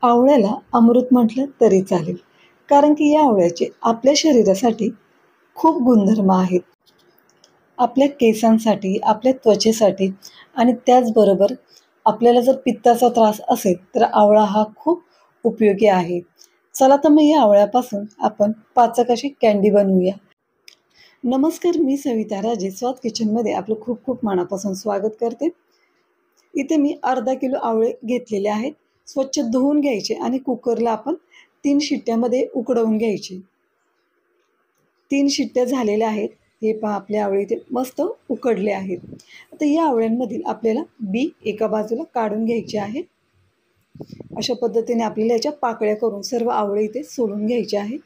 आवळ्याला अमृत म्हटलं तरी चालेल. कारण की या आवळ्याचे आपल्या शरीरासाठी खूप गुणधर्म आहेत. आपल्या केसांसाठी, आपल्या त्वचेसाठी आणि त्याचबरोबर आपल्याला जर पित्ताचा त्रास असेल तर आवळा हा खूप उपयोगी आहे. चला तर मग या आवळ्यापासून आपण पाचक अशी कँडी बनवूया. नमस्कार, मी सविता राजे स्वाद किचनमध्ये आपलं खूप खूप मनापासून स्वागत करते. इथे मी अर्धा किलो आवळे घेतलेले आहेत. स्वच्छ धुवून घ्यायचे आणि कुकरला आपण 3 शिट्ट्यामध्ये उकडवून घ्यायचे. 3 शिट्ट्या झालेल्या आहेत. हे पहा, आपले आवळे इथे मस्त उकडले आहेत. आता या आवळ्यांमधील आपल्याला बी एका बाजूला काढून घ्यायचे आहे. अशा पद्धतीने आपल्याला याच्या पाकळ्या करून सर्व आवळे इथे सोलून घ्यायचे आहेत.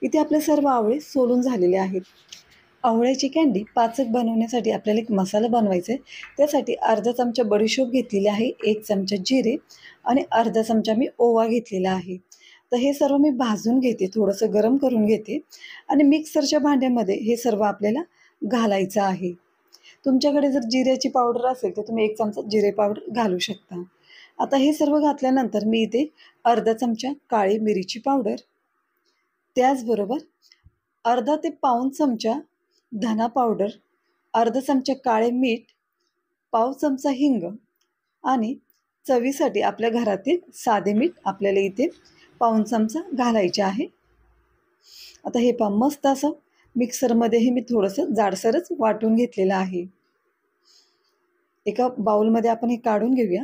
इथे आपले सर्व आवळे सोलून झालेले आहेत. आवळ्याची कँडी पाचक बनवण्यासाठी आपल्याला एक मसाला बनवायचा आहे. त्यासाठी अर्धा चमचा बडीशोप घेतलेली आहे, 1 चमचा जिरे आणि अर्धा चमचा मी ओवा घेतलेला आहे. तर हे सर्व मी भाजून घेते, थोडंसं गरम करून घेते आणि मिक्सरच्या भांड्यामध्ये हे सर्व आपल्याला घालायचं आहे. तुमच्याकडे जर जिऱ्याची पावडर असेल तर तुम्ही 1 चमचा जिरे पावडर घालू शकता. आता हे सर्व घातल्यानंतर मी इथे अर्धा चमचा काळी मिरीची पावडर, त्याचबरोबर अर्धा ते पाऊण चमचा धना पावडर, अर्धा चमचा काळे मीठ, पाव चमचा हिंग आणि चवीसाठी आपल्या घरातील साधे मीठ आपल्याला इथे पाऊण चमचा घालायचे आहे. आता हे पहा, मस्त असं मिक्सरमध्ये हे मी थोडंसं जाडसरच वाटून घेतलेलं आहे. एका बाउलमध्ये आपण हे काढून घेऊया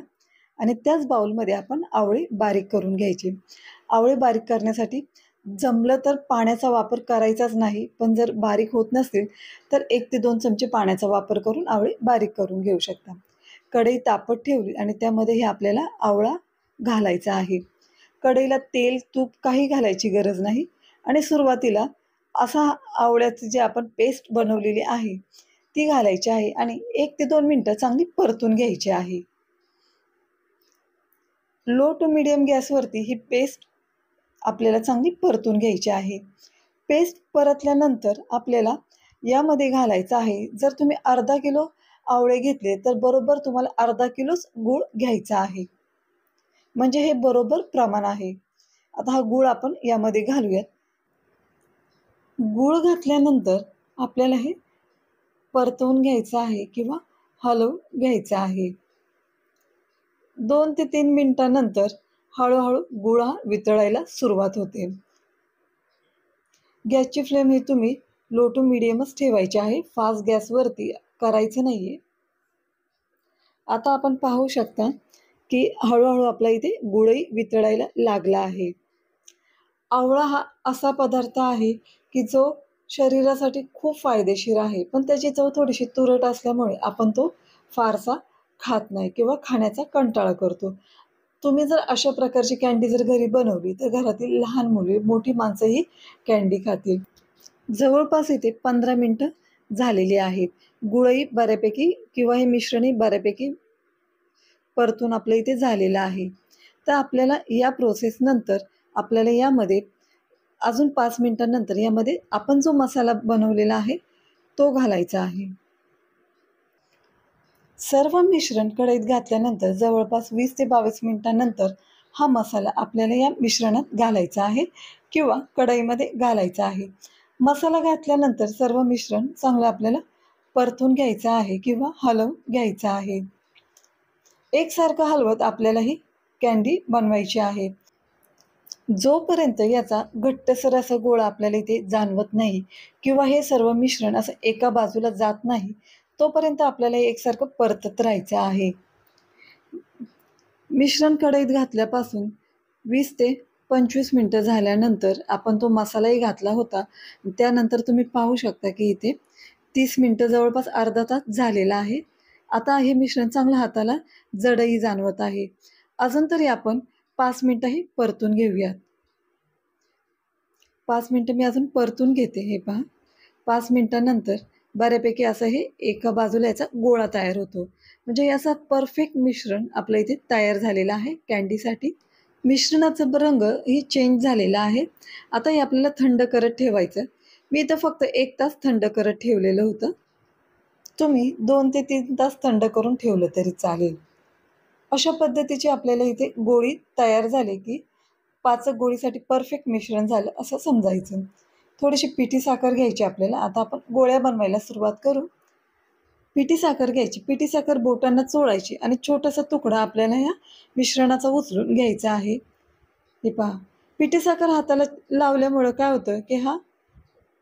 आणि त्याच बाउलमध्ये आपण आवळे बारीक करून घ्यायचे. आवळे बारीक करण्यासाठी जमलं तर पाण्याचा वापर करायचाच नाही, पण जर बारीक होत नसतील तर 1 ते 2 चमचे पाण्याचा वापर करून आवळे बारीक करून घेऊ शकता. कढई तापत ठेवली आणि त्यामध्ये हे आपल्याला आवळा घालायचा आहे. कढईला तेल, तूप काही घालायची गरज नाही आणि सुरुवातीला असा आवळ्याची जी आपण पेस्ट बनवलेली आहे ती घालायची आहे आणि 1 ते 2 मिनटं चांगली परतून घ्यायची आहे. लो टू मीडियम गॅसवरती ही पेस्ट आपल्याला चांगली परतून घ्यायची आहे. पेस्ट परतल्यानंतर आपल्याला यामध्ये घालायचं आहे, जर तुम्ही अर्धा किलो आवळे घेतले तर बरोबर तुम्हाला अर्धा किलोच गूळ घ्यायचा आहे. म्हणजे हे बरोबर प्रमाण आहे. आता हा गूळ आपण यामध्ये घालूयात. गूळ घातल्यानंतर आपल्याला हे परतवून घ्यायचं आहे किंवा हलवून घ्यायचं आहे. 2 ते 3 मिनिटांनंतर हळूहळू गूळ हा वितळायला सुरुवात होते. गॅसची फ्लेम ही तुम्ही लो टू मीडियमच ठेवायची आहे, फास्ट गॅसवरती करायचं नाही आहे. आता आपण पाहू शकता की हळूहळू आपला इथे गूळही वितळायला लागला आहे. आवळा हा असा पदार्थ आहे की जो शरीरासाठी खूप फायदेशीर आहे, पण त्याची चव थोडीशी तुरट असल्यामुळे आपण तो फारसा खात नाही किंवा खाण्याचा कंटाळा करतो. तुम्ही जर अशा प्रकारची कँडी जर घरी बनवली तर घरातील लहान मुले, मोठी माणसंही कँडी खातील. जवळपास इथे 15 मिनटं झालेली आहेत. गुळही बऱ्यापैकी किंवा हे मिश्रणही बऱ्यापैकी परतून आपलं इथे झालेलं आहे. तर आपल्याला या प्रोसेसनंतर आपल्याला यामध्ये अजून 5 मिनिटांनंतर यामध्ये आपण जो मसाला बनवलेला आहे तो घालायचा आहे. सर्व मिश्रण कढईत घातल्यानंतर जवळपास 20 ते 22 मिनिटांनंतर हा मसाला आपल्याला या मिश्रणात घालायचा आहे किंवा कढईमध्ये घालायचा आहे. मसाला घातल्यानंतर सर्व मिश्रण चांगलं आपल्याला परतून घ्यायचं आहे किंवा हलवून घ्यायचं आहे. एकसारखं हलवत आपल्याला ही कँडी बनवायची आहे. जोपर्यंत याचा घट्टसर असा गोळा आपल्याला इथे जाणवत नाही किंवा हे सर्व मिश्रण असं एका बाजूला जात नाही, तोपर्यंत आपल्याला हे एकसारखं परतत राहायचं आहे. मिश्रण कढईत घातल्यापासून 20 ते 25 मिनटं झाल्यानंतर आपण तो मसालाही घातला होता. त्यानंतर तुम्ही पाहू शकता की इथे 30 मिनटं, जवळपास अर्धा तास झालेला आहे. आता हे मिश्रण चांगलं हाताला जडही जाणवत आहे. अजून तरी आपण 5 मिनटंही परतून घेऊयात. 5 मिनटं मी अजून परतून घेते. हे पहा, 5 मिनटानंतर बऱ्यापैकी असं हे एका बाजूला याचा गोळा तयार होतो. म्हणजे याचा परफेक्ट मिश्रण आपलं इथे तयार झालेलं आहे कँडीसाठी. मिश्रणाचा रंग ही चेंज झालेला आहे. आता हे आपल्याला थंड करत ठेवायचं. मी इथं फक्त 1 तास थंड करत ठेवलेलं होतं. तुम्ही 2 ते 3 तास थंड करून ठेवलं तरी चालेल. अशा पद्धतीची आपल्याला इथे गोळी तयार झाली की पाचक गोळीसाठी परफेक्ट मिश्रण झालं असं समजायचं. थोडीशी पिठी साखर घ्यायची आपल्याला. आता आपण गोळ्या बनवायला सुरुवात करू. पिठी साखर घ्यायची. पिठी साखर बोटांना चोळायची आणि छोटासा तुकडा आपल्याला या मिश्रणाचा उचलून घ्यायचा आहे. हे पहा, पिठी साखर हाताला लावल्यामुळं काय होतं की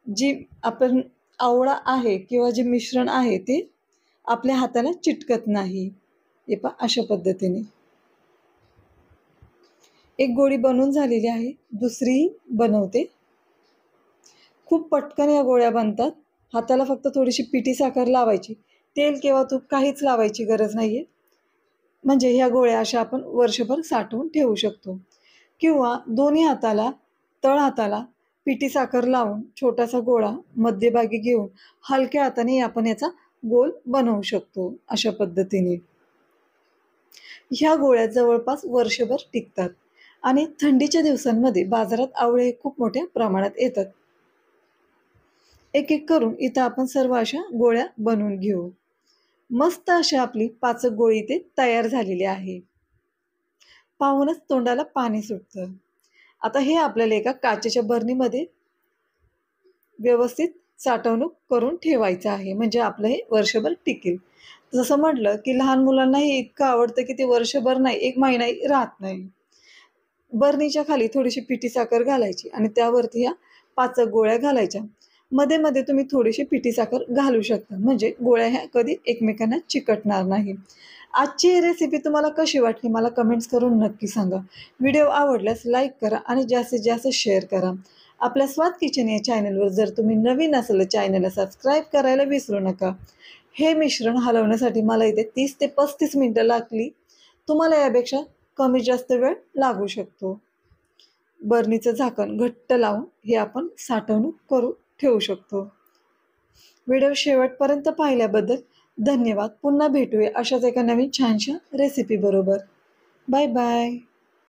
जी आपण आवळा आहे किंवा जे मिश्रण आहे ते आपल्या हाताला चिटकत नाही. हे पहा, अशा पद्धतीने एक गोळी बनवून झालेली आहे, दुसरी बनवते. खूप पटकन या गोळ्या बनतात. हाताला फक्त थोडीशी पिठी साखर लावायची. तेल किंवा तूप काहीच लावायची गरज नाहीये. म्हणजे ह्या गोळ्या अशा आपण वर्षभर साठवून ठेवू शकतो. किंवा दोन्ही हाताला, तळ हाताला पिठी साखर लावून छोटासा गोळा मध्यभागी घेऊन हलक्या हाताने आपण याचा गोल बनवू शकतो. अशा पद्धतीने ह्या गोळ्या जवळपास वर्षभर टिकतात आणि थंडीच्या दिवसांमध्ये बाजारात आवळे खूप मोठ्या प्रमाणात येतात. एक एक करून इथं आपण सर्व अशा गोळ्या बनवून घेऊ. मस्त अशा आपली पाचक गोळी इथे तयार झालेली आहे. पाहूनच तोंडाला पाणी सुटतं. आता हे आपल्याला एका काचेच्या बरणीमध्ये व्यवस्थित साठवणूक करून ठेवायचं आहे, म्हणजे आपलं हे वर्षभर टिकेल. जसं म्हटलं की लहान मुलांना हे इतकं आवडतं की ते वर्षभर नाही, 1 महिनाही राहत नाही. बरणीच्या खाली थोडीशी पिठी साखर घालायची आणि त्यावरती या पाचक गोळ्या घालायच्या. मध्ये मध्ये तुम्ही थोडीशी पिठी साखर घालू शकता, म्हणजे गोळ्या ह्या कधी एकमेकांना चिकटणार नाही. आजची ही रेसिपी तुम्हाला कशी वाटली मला कमेंट्स करून नक्की सांगा. व्हिडिओ आवडल्यास लाईक करा आणि जास्तीत जास्त शेअर करा. आपल्या स्वाद किचन या चॅनलवर जर तुम्ही नवीन असाल तर चॅनलला सबस्क्राईब करायला विसरू नका. हे मिश्रण हलवण्यासाठी मला इथे 30 ते 35 मिनिटं लागली. तुम्हाला यापेक्षा कमी जास्त वेळ लागू शकतो. बरणीचं झाकण घट्ट लावून हे आपण साठवणूक करू ठेवू शकतो. व्हिडिओ शेवटपर्यंत पाहिल्याबद्दल धन्यवाद. पुन्हा भेटूया अशाच एका नवीन छानशा रेसिपी बरोबर. Bye bye.